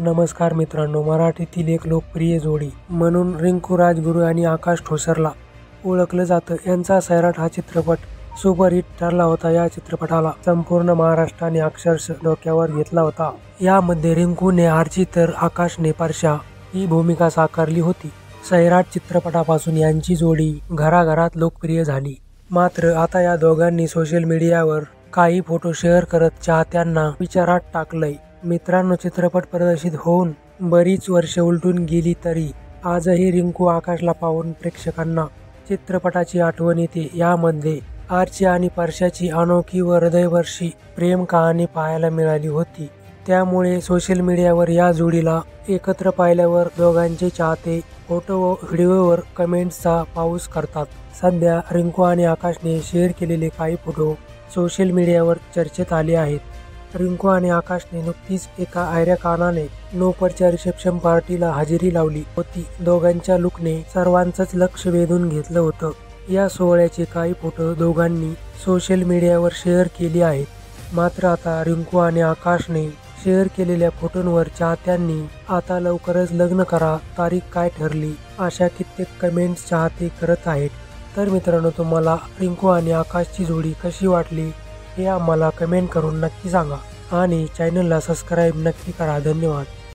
नमस्कार मित्रांनो, मराठीतील एक लोकप्रिय जोडी म्हणून रिंकू राजगुरू आणि आकाश ठोसरला ओळखलं जातं. यांचा सैराट हा चित्रपट सुपरहिट ठरला होता. या चित्रपटाला संपूर्ण महाराष्ट्राने अक्षरशः डोक्यावर घेतला होता. यामध्ये रिंकूने आर्ची तर आकाशने परशा ही भूमिका साकारली होती. सैराट चित्रपटापासून यांची जोडी घराघरात लोकप्रिय झाली. मात्र आता या दोघांनी सोशल मीडियावर काही फोटो शेअर करत चाहत्यांना विचारात टाकलंय. मित्रांनो, चित्रपट प्रदर्शित होऊन बरीच वर्षे उलटून गेली तरी आजही रिंकू आकाशला पाहून प्रेक्षकांना चित्रपटाची आठवण येते. यामध्ये आर्ची आणि परशाची अनोखी व हृदयस्पर्शी प्रेम कहाणी पाहायला मिळाली होती. त्यामुळे सोशल मीडियावर या जोडीला एकत्र पाहिल्यावर दोघांचे चाहते फोटो व व्हिडिओवर कमेंट्सचा पाऊस करतात. सध्या रिंकू आणि आकाशने शेअर केलेले काही फोटो सोशल मीडियावर चर्चेत आले आहेत. रिंकू आणि आकाशने नुकतीच एका आयऱ्या कारणाने नोपरच्या रिसेप्शन पार्टीला हजेरी लावली होती. दोघांच्या लुकने सर्वांचंच लक्ष वेधून घेतलं होतं. या सोहळ्याचे काही फोटो दोघांनी सोशल मीडियावर शेअर केले आहेत. मात्र आता रिंकू आणि आकाशने शेअर केलेल्या फोटोंवर चाहत्यांनी आता लवकरच लग्न करा, तारीख काय ठरली, अशा कित्येक कमेंट्स चाहते करत आहेत. तर मित्रांनो, तुम्हाला रिंकू आणि आकाशची जोडी कशी वाटली हे आम्हाला कमेंट करून नक्की सांगा आणि चॅनलला सबस्क्राईब नक्की करा. धन्यवाद.